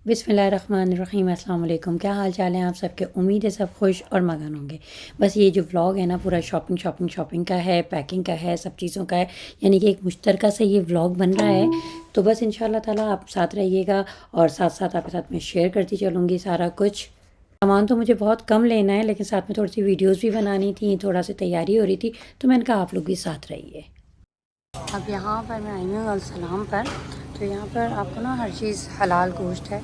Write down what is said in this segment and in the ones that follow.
बिस्मिल्लाहिर्रहमानिर्रहीम। अस्सलाम वालेकुम। क्या हाल चाल है आप सबके? उम्मीद है सब खुश और मगन होंगे। बस ये जो व्लॉग है ना पूरा शॉपिंग का है, पैकिंग का है, सब चीज़ों का है, यानी कि एक मुश्तरका से ये व्लॉग बन रहा है। तो बस इंशाल्लाह ताला आप साथ रहिएगा और साथ साथ आपके साथ मैं शेयर करती चलूँगी सारा कुछ। सामान तो मुझे बहुत कम लेना है, लेकिन साथ में थोड़ी सी वीडियोज़ भी बनानी थी, थोड़ा सी तैयारी हो रही थी, तो मैंने कहा आप लोग भी साथ रहिए। अब यहाँ पर मैं आई हूँ अलसलाम पर। तो यहाँ पर आपको ना हर चीज़ हलाल गोश्त है।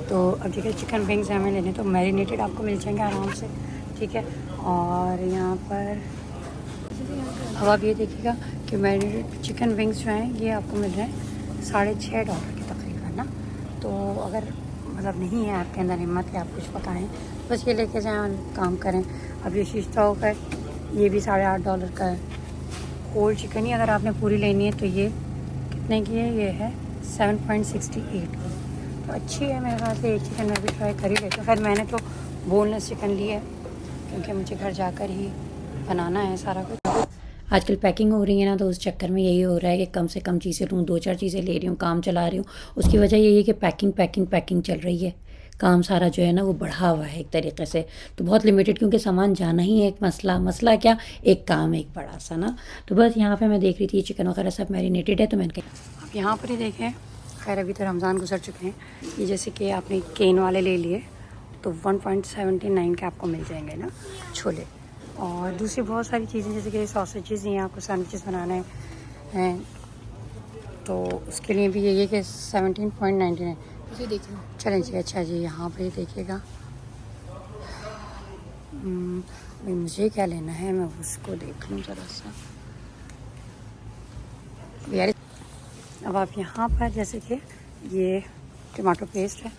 तो अब देखिए चिकन विंग्स हमें लेने तो मैरिनेटेड आपको मिल जाएंगे आराम से, ठीक है। और यहाँ पर अब आप ये देखिएगा कि मैरिनेटेड चिकन विंग्स जो हैं ये आपको मिल रहे हैं $6.5 के तकरीबन ना। तो अगर मतलब नहीं है आपके अंदर हिम्मत कि आप कुछ पकाएं, बस ये लेके जाएँ और काम करें। अब ये शीश ताव का ये भी $8.5 का है। होल चिकन ही अगर आपने पूरी लेनी है तो ये कितने की है? ये है 7.68 की। तो अच्छी है मेरे ख्याल से। एक चिकन मैं भी ट्राई कर ही लेती हूँ। खैर मैंने तो बोनलेस चिकन ली है क्योंकि मुझे घर जाकर ही बनाना है सारा कुछ। आजकल पैकिंग हो रही है ना, तो उस चक्कर में यही हो रहा है कि कम से कम चीज़ें लूँ, 2-4 चीज़ें ले रही हूँ, काम चला रही हूँ। उसकी वजह यही है कि पैकिंग चल रही है। काम सारा जो है ना वो बढ़ा हुआ है एक तरीके से। तो बहुत लिमिटेड, क्योंकि सामान जाना ही है एक मसला क्या, एक काम है एक बड़ा सा ना। तो बस यहाँ पे मैं देख रही थी चिकन वगैरह सब मैरिनेटेड है, तो मैंने कहा अब यहाँ पर ही देखें। खैर अभी तो रमज़ान गुजर चुके हैं। ये जैसे कि आपने केन वाले ले लिए तो 1.79 के आपको मिल जाएंगे ना छोले। और दूसरी बहुत सारी चीज़ें जैसे कि सॉसेजेस हैं, आपको सैंडविचेस बनाना है तो उसके लिए भी यही है कि 17.99। जी देखिए, चलें जी। अच्छा जी, यहाँ पे देखिएगा। भाई मुझे क्या लेना है, मैं उसको देख लूँ ज़रा सा यार। अब आप यहाँ पर जैसे कि ये टमाटो पेस्ट है,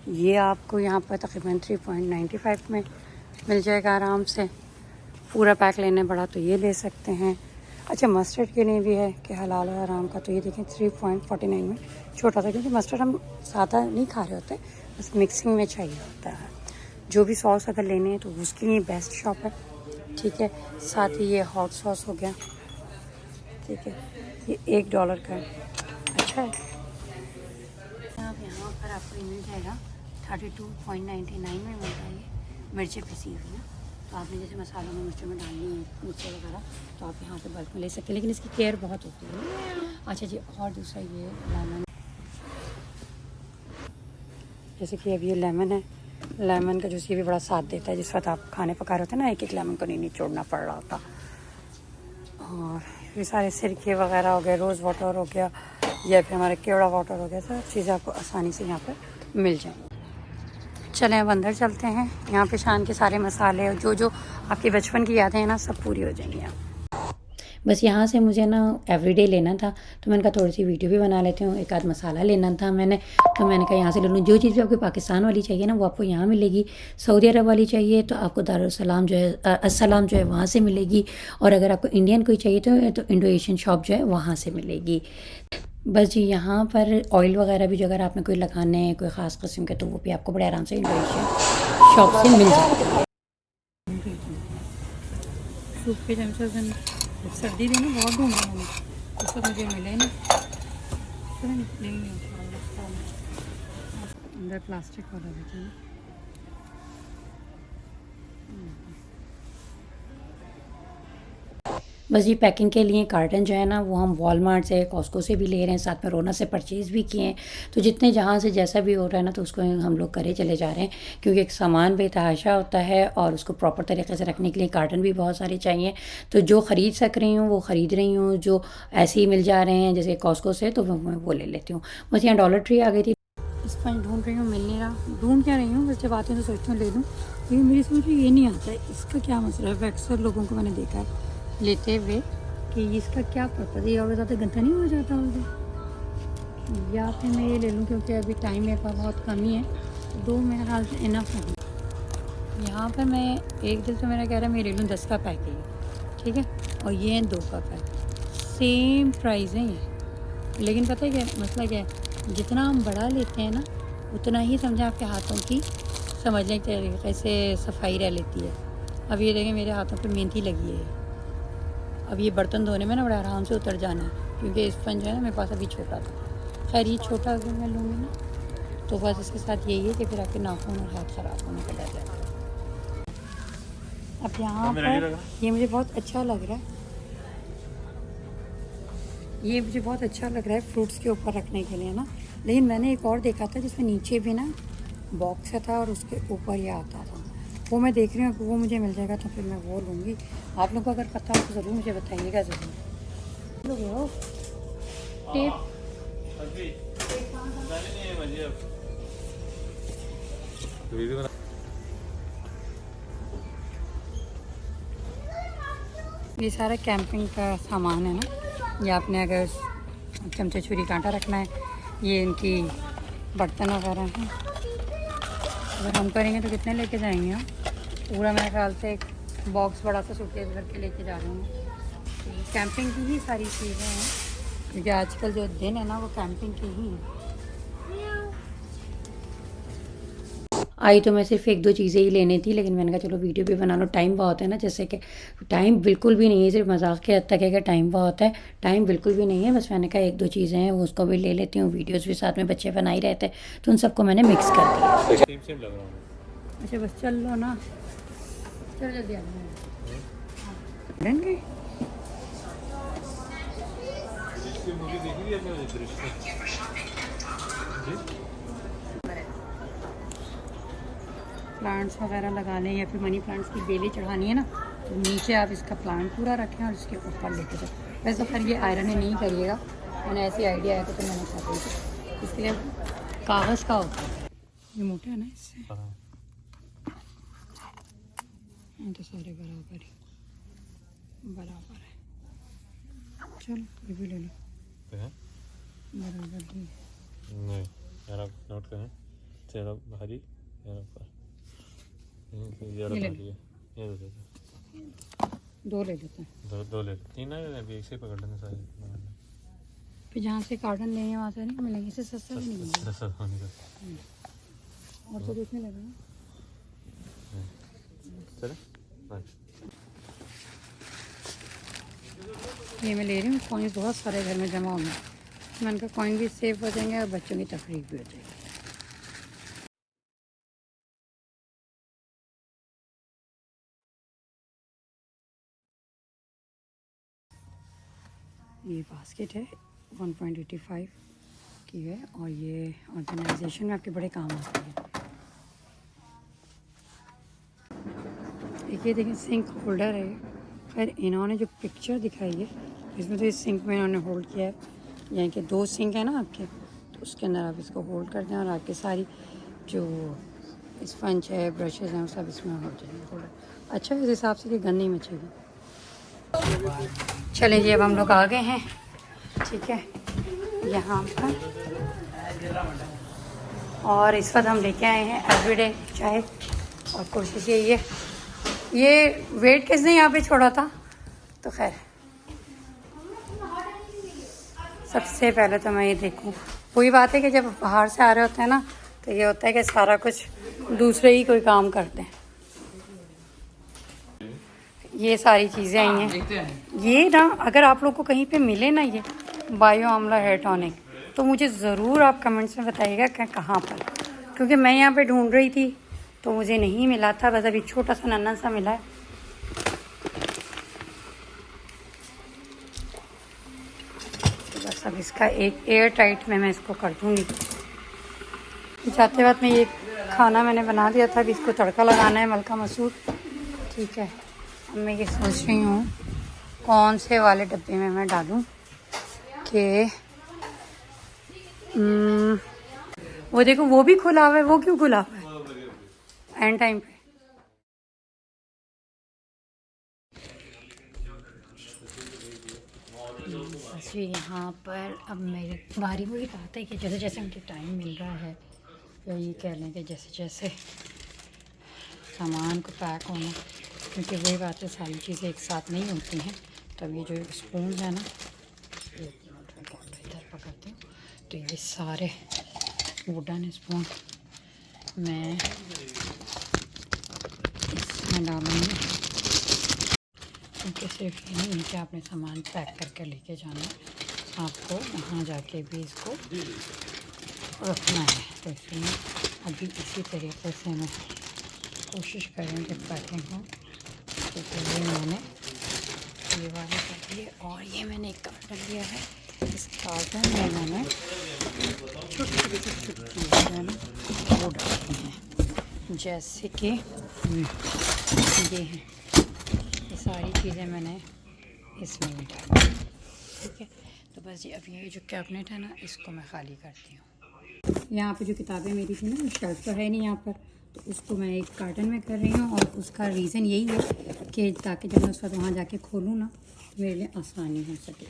ये आपको यहाँ पर तकरीबन 3.95 में मिल जाएगा आराम से। पूरा पैक लेने पड़ा तो ये ले सकते हैं। अच्छा मस्टर्ड के लिए भी है कि हलाल और आराम का, तो ये देखें 3.49 में छोटा सा, क्योंकि मस्टर्ड हम सादा नहीं खा रहे होते, बस मिक्सिंग में चाहिए होता है। जो भी सॉस अगर लेने हैं तो उसके लिए बेस्ट शॉप है, ठीक है। साथ ही ये हॉट सॉस हो गया, ठीक है, ये $1 का है। अच्छा है। अब यहाँ पर आपको मिल जाएगा 32.99 में मिलता है ये मिर्चें पिसी हुई हैं। तो आपने जैसे मसालों में मिर्चों में डालनी है मिर्चें वगैरह, तो आप यहाँ से बल्क में ले सकते हैं, लेकिन इसकी केयर बहुत होती है। अच्छा जी, और दूसरा ये लेमन, जैसे कि अब ये लेमन है, लेमन का जूस ये भी बड़ा साथ देता है। जिस वक्त आप खाने पका रहे होते हैं ना, एक एक लेमन को नहीं निचोड़ना पड़ रहा होता। और ये सारे सिरके वगैरह हो गए, रोज़ वाटर हो गया, या फिर हमारे केवड़ा वाटर हो गया, सब चीज़ें आपको आसानी से यहाँ पर मिल जाएंगी। चलें अब अंदर चलते हैं। यहाँ पे शान के सारे मसाले और जो जो आपके बचपन की यादें हैं ना, सब पूरी हो जाएंगी यहाँ। बस यहाँ से मुझे ना एवरीडे लेना था, तो मैंने कहा थोड़ी सी वीडियो भी बना लेती हूँ। एक आध मसाला लेना था मैंने, तो मैंने कहा यहाँ से ले लूँ। जो चीज़ भी आपको पाकिस्तान वाली चाहिए ना वो आपको यहाँ मिलेगी। सऊदी अरब वाली चाहिए तो आपको दारुस्सलाम जो है अस्सलाम जो है वहाँ से मिलेगी। और अगर आपको इंडियन कोई चाहिए तो इंडो एशियन शॉप जो है वहाँ से मिलेगी। बस जी, यहाँ पर ऑयल वगैरह भी जो अगर आपने कोई लगाने हैं कोई ख़ास किस्म के, तो वो भी आपको बड़े आराम से इंडो एशियन शॉप से मिल जाता है। सूप के चमचे सर्दी में ना बहुत ढूंढा मैंने, उसको मुझे मिले नहीं। अंदर प्लास्टिक वाला देखिए। बस ये पैकिंग के लिए कार्टन जो है ना वो हम वॉलमार्ट से, कॉस्को से भी ले रहे हैं, साथ में रोना से परचेज़ भी किए हैं। तो जितने जहाँ से जैसा भी हो रहा है ना, तो उसको हम लोग करे चले जा रहे हैं, क्योंकि एक सामान बेतहाशा होता है और उसको प्रॉपर तरीके से रखने के लिए कार्टन भी बहुत सारे चाहिए। तो जो ख़रीद सक रही हूँ वो ख़रीद रही हूँ, जो ऐसे ही मिल जा रहे हैं जैसे कॉस्को से, तो मैं वो ले लेती हूँ। बस यहाँ डॉलर ट्री आ गई थी, स्पंज ढूंढ रही हूँ, मिल नहीं रहा। ढूंढ क्या रही हूँ, बस जब आती हूँ तो सोचती हूँ ले लूँ, लेकिन मेरी समझ में ये नहीं आता है इसका क्या मसला है। अक्सर लोगों को मैंने देखा है लेते हुए कि इसका क्या पर्पज़ है, और ज़्यादा गंदा नहीं हो जाता होगा। या फिर मैं ये ले लूँ क्योंकि अभी टाइम मेरे पास बहुत कम ही है, तो 2 मेरे ख्याल से इनफ है। यहाँ पर मैं एक दिल तो मेरा कह रहा है मैं ले लूँ 10 का पैक है, ठीक है, और ये है 2 का पैक, सेम प्राइस है ये। लेकिन पता है क्या मसला क्या है, जितना हम बड़ा लेते हैं ना उतना ही समझें आपके हाथों की समझ लें तरीके से सफाई रह लेती है। अब ये देखें मेरे हाथों पर मेहंदी लगी है। अब ये बर्तन धोने में ना बड़ा आराम से उतर जाना है, क्योंकि स्पंज जो है ना मेरे पास अभी छोटा था। खैर ये छोटा अगर मैं लूँगी ना तो बस इसके साथ यही है कि फिर आपके नाखून और हाथ ख़राब होने का डर रहता है। अब यहाँ पर ये मुझे बहुत अच्छा लग रहा है, ये मुझे बहुत अच्छा लग रहा है फ्रूट्स के ऊपर रखने के लिए ना। लेकिन मैंने एक और देखा था जिसमें नीचे भी ना बॉक्स था और उसके ऊपर ये आता था, वो मैं देख रही हूँ कि वो मुझे मिल जाएगा तो फिर मैं वो लूँगी। आप लोगों को अगर पता हो तो ज़रूर मुझे बताइएगा ज़रूर। टेप ये सारा कैंपिंग का सामान है ना। ये आपने अगर चमचे छुरी कांटा रखना है, ये इनकी बर्तन वगैरह हैं। अगर हम करेंगे तो कितने लेके जाएंगे हम? पूरा मेरे ख्याल से एक बॉक्स बड़ा सा सूटकेस भर के लेके जा रहे हैं। कैंपिंग की ही सारी चीज़ें हैं, क्योंकि आजकल जो दिन है ना वो कैंपिंग की ही है। आई तो मैं सिर्फ एक दो चीज़ें ही लेनी थी, लेकिन मैंने कहा चलो वीडियो भी बना लो। टाइम बहुत है ना, जैसे कि टाइम बिल्कुल भी नहीं है, सिर्फ मजाक के हद तक है कि टाइम बहुत है, टाइम बिल्कुल भी नहीं है। बस मैंने कहा एक दो चीज़ें हैं वो उसको भी ले लेती हूँ। वीडियोस भी साथ में बच्चे बना ही रहते हैं तो उन सबको मैंने मिक्स कर दिया। अच्छा बस चल लो ना, चल जल्दी आ जाओ। प्लांट्स वगैरह लगाने या फिर मनी प्लांट्स की बेलें चढ़ानी है ना, तो नीचे आप इसका प्लांट पूरा रखें और इसके ऊपर लेके जाओ। वैसे खैर ये आयरन नहीं करिएगा, मैंने ऐसी आइडिया आया तो मैंने कर दी थी। इसके लिए कागज़ का होता है, ये मोटा है ना, इससे तो सारे बराबर ही बराबर है। चलो ये भी ले लो, बराबर ही नहीं यार, आप नोट करें चलो भारी यार ऊपर ये दो ले लेते हैं। दो ले तीन है, अभी एक से पकड़ लेंगे सारे। फिर जहाँ से कार्टन लेंगे वहाँ से नहीं मिलेंगे, इससे सस्ता भी नहीं मिलेगा। और तो देखने लगे चले। ये मैं ले रही हूँ, कॉइन्स बहुत सारे घर में जमा होंगे, मैंने कहा कॉइन भी सेव हो जाएंगे और बच्चों की तफरीक भी हो जाएगी। ये बास्केट है 1.85 की है, और ये ऑर्गेनाइजेशन में आपके बड़े काम आती है। ये देखिए सिंक होल्डर है। खैर इन्होंने जो पिक्चर दिखाई है इसमें तो इस सिंक में इन्होंने होल्ड किया है, यानी कि दो सिंक है ना आपके, तो उसके अंदर आप इसको होल्ड करते हैं और आपके सारी जो स्पंज है ब्रशेज़ हैं वो सब इसमें हो जाएंगे होल्डर। अच्छा इस हिसाब से कि गन नहीं मचेगी। चलें जी, अब हम लोग आ गए हैं, ठीक है, यहाँ पर, और इस वक्त हम लेके आए हैं एवरीडे चाय। और कोशिश यही है, ये वेट किसने यहाँ पे छोड़ा था, तो खैर सबसे पहले तो मैं ये देखूँ। वही बात है कि जब बाहर से आ रहे होते हैं ना तो ये होता है कि सारा कुछ दूसरे ही कोई काम करते हैं। ये सारी चीज़ें आई हैं, ये ना अगर आप लोग को कहीं पे मिले ना ये बायो आंवला हेयर टॉनिक, तो मुझे ज़रूर आप कमेंट्स में बताइएगा कि कहाँ पर, क्योंकि मैं यहाँ पे ढूंढ रही थी तो मुझे नहीं मिला था। बस अभी छोटा सा नन्हा सा मिला है। तो बस अब इसका एक एयर टाइट में मैं इसको कर दूँगी। जाते वक्त में ये खाना मैंने बना दिया था, अभी इसको तड़का लगाना है, मलका मसूर, ठीक है। अब मैं ये सोच रही हूँ कौन से वाले डब्बे में मैं डालूँ कि वो देखो वो भी खुला हुआ है, वो क्यों खुला हुआ है एंड टाइम पे। बस यहाँ पर अब मेरे बारी मुझे कहा था कि जैसे जैसे मुझे टाइम मिल रहा है, या ये कह लें कि जैसे जैसे सामान को पैक होना, क्योंकि वही बात है सारी चीज़ें एक साथ नहीं होती हैं। तब ये जो स्पून है ना, इधर पकड़ती हूँ, तो ये सारे वुडन स्पून मैं इसमें डालूँगी, क्योंकि सिर्फ ये नहीं कि आपने सामान पैक करके लेके जाना है, आपको वहाँ जाके भी इसको रखना है। तो इसमें अभी इसी तरीके से मैं कोशिश करेंगे पैकिंग हो। तो ये मैंने ये वाले कर दिए और ये मैंने एक कार्टन लिया है। इस कार्टन में मैंने छोटी छोटी चीज़ें जो है ना वो डालती हैं, जैसे कि ये हैं, ये सारी चीज़ें मैंने इसमें ही डाली। ठीक है, तो बस ये अब ये जो कैबिनेट है ना इसको मैं ख़ाली करती हूँ। यहाँ पे जो किताबें मेरी थी ना, शेल्फ तो है नहीं यहाँ पर, तो उसको मैं एक कार्टन में कर रही हूँ। और उसका रीज़न यही है कि ताकि जब मैं उस वक्त वहाँ जाके खोलूँ ना मेरे लिए आसानी हो सके।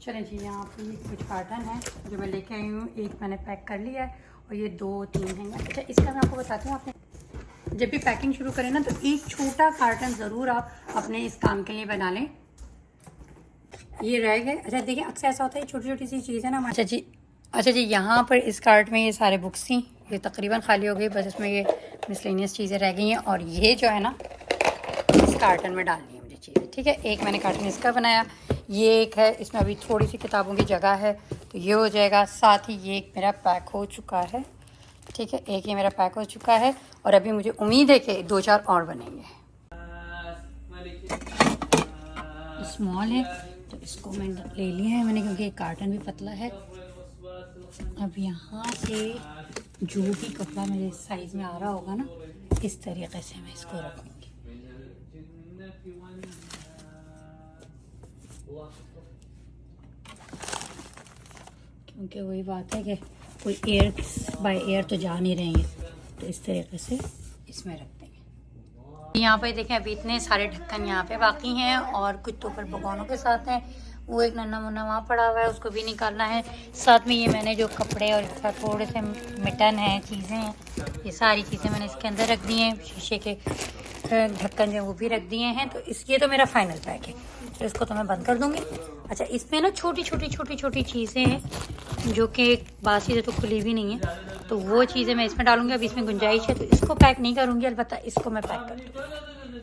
चलें जी, यहाँ पे ये कुछ कार्टन है जो मैं लेके आई हूँ। एक मैंने पैक कर लिया है और ये 2-3 हैं। अच्छा, इसका मैं आपको बताती हूँ, आपने जब भी पैकिंग शुरू करें ना तो एक छोटा कार्टन ज़रूर आप अपने इस काम के लिए बना लें। ये रह गए। अच्छा देखिए, अक्सर ऐसा होता है छोटी छोटी सी चीज़ है ना। अच्छा जी, यहाँ पर इस कार्ट में ये सारे बुक्स थी, ये तकरीबन खाली हो गई। बस इसमें ये मिसलेनियस चीज़ें रह गई हैं और ये जो है ना इस कार्टन में डालनी है मुझे चीज़ें। ठीक है, एक मैंने कार्टन इसका बनाया, ये एक है, इसमें अभी थोड़ी सी किताबों की जगह है तो ये हो जाएगा। साथ ही ये एक मेरा पैक हो चुका है। ठीक है, एक ये मेरा पैक हो चुका है और अभी मुझे उम्मीद है कि 2-4 और बनेंगे। स्मॉल है तो इसको मैंने ले लिया है मैंने, क्योंकि कार्टन भी पतला है। अब यहाँ से जो भी कपड़ा मेरे साइज़ में आ रहा होगा ना इस तरीके से मैं इसको रखूँगी। क्योंकि वही बात है कि कोई एयर बाय एयर तो जा नहीं रहेंगे, तो इस तरीके से इसमें रख देंगे। यहाँ पे देखें, अभी इतने सारे ढक्कन यहाँ पे बाकी हैं और कुछ तो ऊपर भगोनों के साथ हैं। वो एक नन्ना मुन्ना वहाँ पड़ा हुआ है, उसको भी निकालना है। साथ में ये मैंने जो कपड़े और इसका थोड़े से मिटन है, चीज़ें हैं, ये सारी चीज़ें मैंने इसके अंदर रख दी हैं। शीशे के ढक्कन जो वो भी रख दिए हैं। तो ये तो मेरा फाइनल पैक है, तो इसको तो मैं बंद कर दूँगी। अच्छा, इसमें ना छोटी छोटी चीज़ें हैं जो कि बात चीज़ें तो खुली भी नहीं है, तो वो चीज़ें मैं इसमें डालूँगी। अब इसमें गुंजाइश है तो इसको पैक नहीं करूँगी, अलबत्ता इसको मैं पैक कर दूँगी।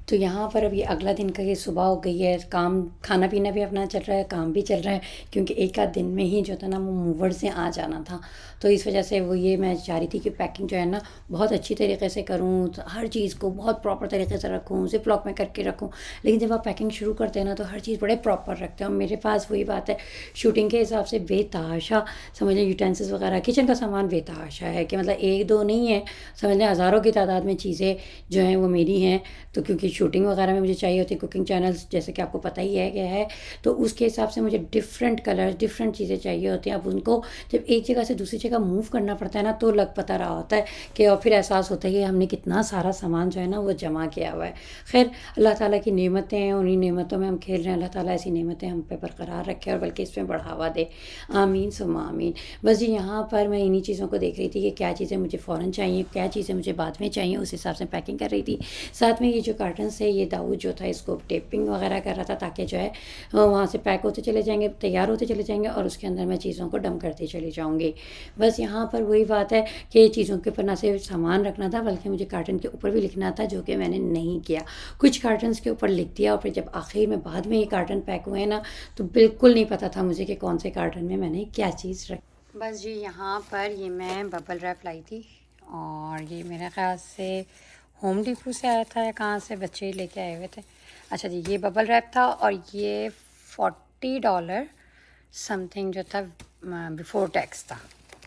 तो यहाँ पर अब ये अगला दिन का, ये सुबह हो गई है, काम खाना पीना भी अपना चल रहा है, काम भी चल रहा है, क्योंकि एक आध दिन में ही जो था ना वो मूवर से आ जाना था। तो इस वजह से वो ये मैं चाह रही थी कि पैकिंग जो है ना बहुत अच्छी तरीके से करूँ, तो हर चीज़ को बहुत प्रॉपर तरीके से रखूँ, जिप लॉक में करके रखूँ। लेकिन जब आप पैकिंग शुरू करते हैं ना तो हर चीज़ बड़े प्रॉपर रखते हैं। और मेरे पास वही बात है, शूटिंग के हिसाब से बेतहाशा समझ लें यूटेंसिल्स वगैरह, किचन का सामान बेतहाशा है कि मतलब 1-2 नहीं है, समझ लें हज़ारों की तादाद में चीज़ें जो हैं वो मेरी हैं। तो क्योंकि शूटिंग वगैरह में मुझे चाहिए होती है, कुकिंग चैनल्स जैसे कि आपको पता ही है क्या है, तो उसके हिसाब से मुझे डिफरेंट कलर, डिफरेंट चीज़ें चाहिए होती हैं। अब उनको जब एक जगह से दूसरी जगह मूव करना पड़ता है ना तो लग पता रहा होता है कि, और फिर एहसास होता है कि हमने कितना सारा सामान जो है ना वो जमा किया हुआ है। खैर, अल्लाह ताला की नेमतें हैं, उन्हीं नेमतों में हम खेल रहे हैं। अल्लाह ताला ऐसी नेमतें हम पे बरकरार रखे और बल्कि इसमें बढ़ावा दे, आमीन सुम्मा आमीन। बस जी, यहाँ पर मैं इन्हीं चीज़ों को देख रही थी कि क्या चीज़ें मुझे फ़ौरन चाहिए, क्या चीज़ें मुझे बाद में चाहिए, उस हिसाब से पैकिंग कर रही थी। साथ में ये जो कार्टन्स है, ये दाऊद जो था इसको टेपिंग वगैरह कर रहा था ताकि जो है वहाँ से पैक होते चले जाएंगे, तैयार होते चले जाएंगे और उसके अंदर मैं चीज़ों को डंप करती चली जाऊँगी। बस यहाँ पर वही बात है कि चीज़ों के ऊपर ना सिर्फ सामान रखना था बल्कि मुझे कार्टन के ऊपर भी लिखना था, जो कि मैंने नहीं किया। कुछ कार्टन्स के ऊपर लिख दिया और फिर जब आखिर में बाद में ये कार्टन पैक हुए ना तो बिल्कुल नहीं पता था मुझे कि कौन से कार्टन में मैंने क्या चीज़ रखी। बस जी, यहाँ पर ये मैं बबल रैप लाई थी और ये मेरे ख्याल से होम डिपो से आया था या कहाँ से, बच्चे लेके आए हुए थे। अच्छा जी, ये बबल रैप था और ये $40 समथिंग जो था बिफोर टैक्स था।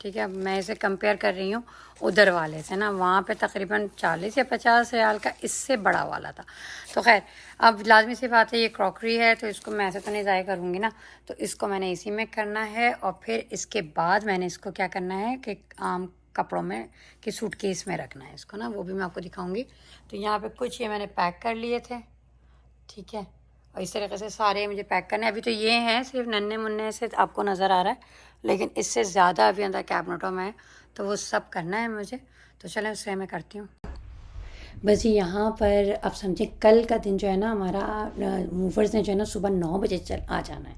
ठीक है, अब मैं इसे कंपेयर कर रही हूँ उधर वाले से ना, वहाँ पे तकरीबन 40 या 50 रियाल का इससे बड़ा वाला था। तो खैर, अब लाजमी सी बात है, ये क्रॉकरी है तो इसको मैं ऐसे तो नहीं ज़ाया करूँगी ना, तो इसको मैंने इसी में करना है। और फिर इसके बाद मैंने इसको क्या करना है कि आम कपड़ों में कि सूटकेस में रखना है इसको ना, वो भी मैं आपको दिखाऊंगी। तो यहाँ पे कुछ ये मैंने पैक कर लिए थे। ठीक है, और इस तरीके से सारे मुझे पैक करने हैं। अभी तो ये हैं सिर्फ नन्हे मुन्ने से आपको नज़र आ रहा है, लेकिन इससे ज़्यादा अभी अंदर कैबिनेटों में है, तो वो सब करना है मुझे। तो चलें उससे मैं करती हूँ। बस जी यहाँ पर आप समझें कल का दिन जो है ना हमारा मूवर्स ने जो है ना सुबह 9 बजे चल आ जाना है।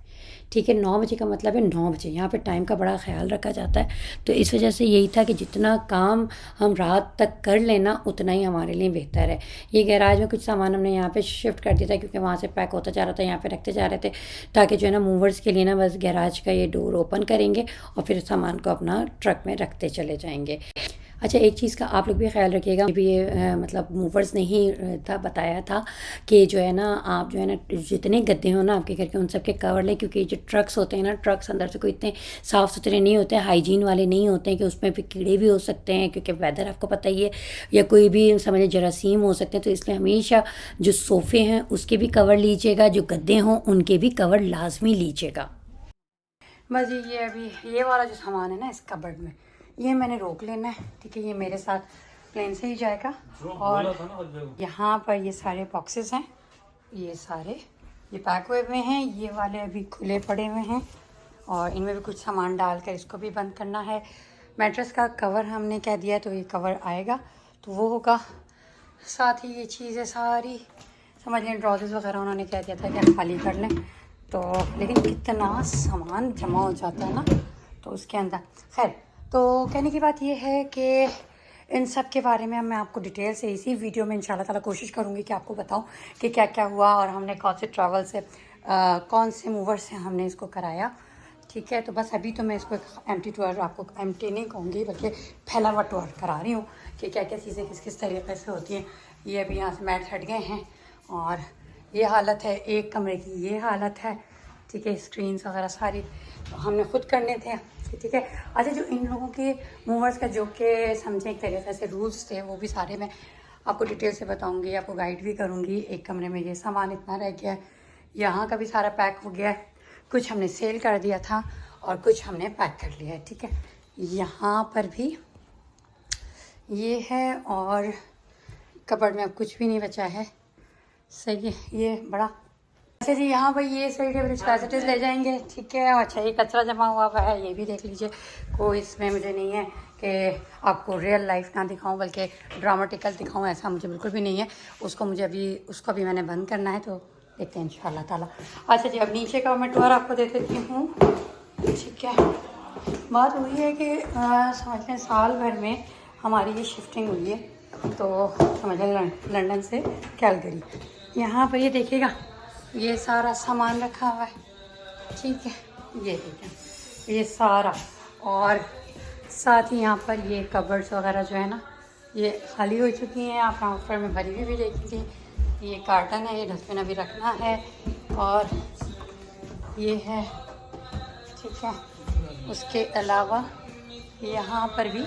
ठीक है, 9 बजे का मतलब है 9 बजे। यहाँ पे टाइम का बड़ा ख्याल रखा जाता है, तो इस वजह से यही था कि जितना काम हम रात तक कर लेना उतना ही हमारे लिए बेहतर है। ये गैराज में कुछ सामान हमने यहाँ पे शिफ्ट कर दिया था क्योंकि वहाँ से पैक होता जा रहा था, यहाँ पे रखते जा रहे थे, ताकि जो है ना मूवर्स के लिए ना बस गैराज का ये डोर ओपन करेंगे और फिर सामान को अपना ट्रक में रखते चले जाएंगे। अच्छा, एक चीज़ का आप लोग भी ख्याल रखिएगा, भी ये मतलब मूवर्स ने ही था बताया था कि जो है ना आप जो है ना जितने गद्दे हो ना आपके घर के उन सब के कवर लें, क्योंकि जो ट्रक्स होते हैं ना, ट्रक्स अंदर से कोई इतने साफ़ सुथरे नहीं होते, हाइजीन वाले नहीं होते हैं कि उसमें फिर कीड़े भी हो सकते हैं, क्योंकि वेदर आपको पता ही है, या कोई भी समझे जरासीम हो सकते हैं। तो इसलिए हमेशा जो सोफ़े हैं उसके भी कवर लीजिएगा, जो गद्दे हों उनके भी कवर लाजमी लीजिएगा। बस ये अभी ये वाला जो सामान है ना इस कबर्ड में, ये मैंने रोक लेना है। ठीक है, ये मेरे साथ प्लेन से ही जाएगा। और यहाँ पर ये सारे बॉक्सेस हैं, ये सारे ये पैक हुए हुए हैं, ये वाले अभी खुले पड़े हुए हैं और इनमें भी कुछ सामान डालकर इसको भी बंद करना है। मैट्रेस का कवर हमने कह दिया तो ये कवर आएगा तो वो होगा। साथ ही ये चीज़ें सारी समझ लें, ड्रॉजर्स वगैरह उन्होंने कह दिया था कि खाली कर लें, तो लेकिन कितना सामान जमा हो जाता है ना तो उसके अंदर। खैर, तो कहने की बात ये है कि इन सब के बारे में मैं आपको डिटेल से इसी वीडियो में इंशाल्लाह ताला कोशिश करूँगी कि आपको बताऊँ कि क्या क्या हुआ और हमने कौन से ट्रैवल से कौन से मूवर से हमने इसको कराया। ठीक है, तो बस अभी तो मैं इसको एम्प्टी टूर, आपको एम्प्टी नहीं कहूँगी बल्कि फैला हुआ टूर करा रही हूँ कि क्या क्या चीज़ें किस किस तरीके से होती हैं। ये अभी यहाँ से मैट हट गए हैं और ये हालत है, एक कमरे की ये हालत है। ठीक है, स्क्रीन्स वगैरह सारी तो हमने खुद करने थे। ठीक है, अच्छा, जो इन लोगों के मूवर्स का जो कि समझें एक तरीके से रूल्स थे वो भी सारे मैं आपको डिटेल से बताऊंगी, आपको गाइड भी करूंगी। एक कमरे में ये सामान इतना रह गया है, यहाँ का भी सारा पैक हो गया है, कुछ हमने सेल कर दिया था और कुछ हमने पैक कर लिया है। ठीक है, यहाँ पर भी ये है और कबर्ड में अब कुछ भी नहीं बचा है। सही है, ये बड़ा अच्छा जी। यहाँ पर ये सही के रिस्पैसिटीज ले जाएंगे। ठीक है, अच्छा, ये कचरा जमा हुआ है, ये भी देख लीजिए। कोई इसमें मुझे नहीं है कि आपको रियल लाइफ ना दिखाऊं बल्कि ड्रामेटिकल दिखाऊं, ऐसा मुझे बिल्कुल भी नहीं है। उसको भी मैंने बंद करना है, तो देखते हैं इंशाल्लाह ताला। अच्छा जी, अब नीचे का मैं टूर आपको दे देती हूँ। ठीक है, बात हुई है कि समझ लें साल भर में हमारी ये शिफ्टिंग हुई है, तो समझ लें लंदन से कैलगरी। यहाँ पर ये देखिएगा, ये सारा सामान रखा हुआ है। ठीक है, ये देखें, ये सारा, और साथ ही यहाँ पर ये कबर्ड्स वगैरह जो है ना ये खाली हो चुकी हैं। आप ट्रांसफ़र में भरी हुई भी देखी थी। ये कार्टन है, ये डस्टबिन अभी रखना है और ये है। ठीक है, उसके अलावा यहाँ पर भी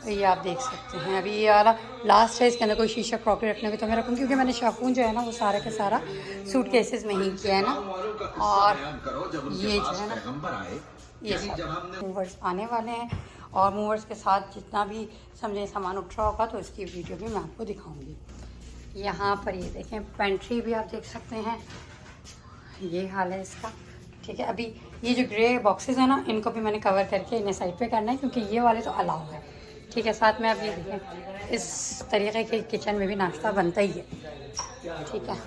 ये आप देख सकते हैं, अभी ये वाला लास्ट है। इसके अंदर कोई शीशा क्रॉकरी रखने को तो मैं रखूँ, क्योंकि मैंने शापून जो है ना वो सारा का सारा सूट केसेस में ही किया है ना। और ये जो है ना ये सब मूवर्स आने वाले हैं और मूवर्स के साथ जितना भी समझे सामान उठ रहा होगा तो इसकी वीडियो भी मैं आपको दिखाऊँगी। यहाँ पर ये देखें, पेंट्री भी आप देख सकते हैं, ये हाल है इसका। ठीक है, अभी ये जो ग्रे बॉक्सेस हैं ना इनको भी मैंने कवर करके इन्हें साइड पे करना है, क्योंकि ये वाले तो अलाउ है। ठीक है, साथ में आप ये देखें, इस तरीके के किचन में भी नाश्ता बनता ही है। ठीक है,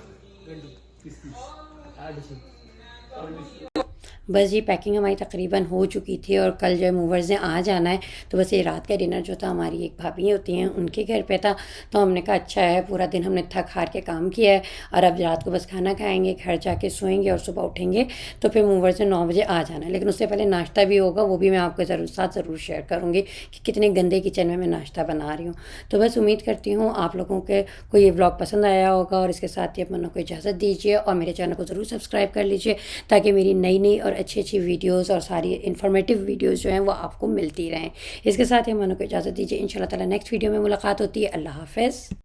बस ये पैकिंग हमारी तकरीबन हो चुकी थी और कल जो है मूवर्स ने आ जाना है, तो बस ये रात का डिनर जो था हमारी एक भाभी होती हैं उनके घर पे था। तो हमने कहा अच्छा है, पूरा दिन हमने थक हार के काम किया है और अब रात को बस खाना खाएंगे, घर जाके सोएंगे और सुबह उठेंगे तो फिर मूवर्स ने 9 बजे आ जाना है। लेकिन उससे पहले नाश्ता भी होगा, वो भी मैं आपके ज़रूर शेयर करूँगी कि कितने गंदे किचन में मैं नाश्ता बना रही हूँ। तो बस उम्मीद करती हूँ आप लोगों को ये व्लॉग पसंद आया होगा और इसके साथ ही अपनों को इजाज़त दीजिए और मेरे चैनल को ज़रूर सब्सक्राइब कर लीजिए, ताकि मेरी नई और अच्छी वीडियोस और सारी इन्फॉर्मेटिव वीडियोस जो हैं वो आपको मिलती रहें। इसके साथ ही हम को इजाज़त दीजिए। इंशाल्लाह ताला नेक्स्ट वीडियो में मुलाकात होती है। अल्लाह हाफ़िज़।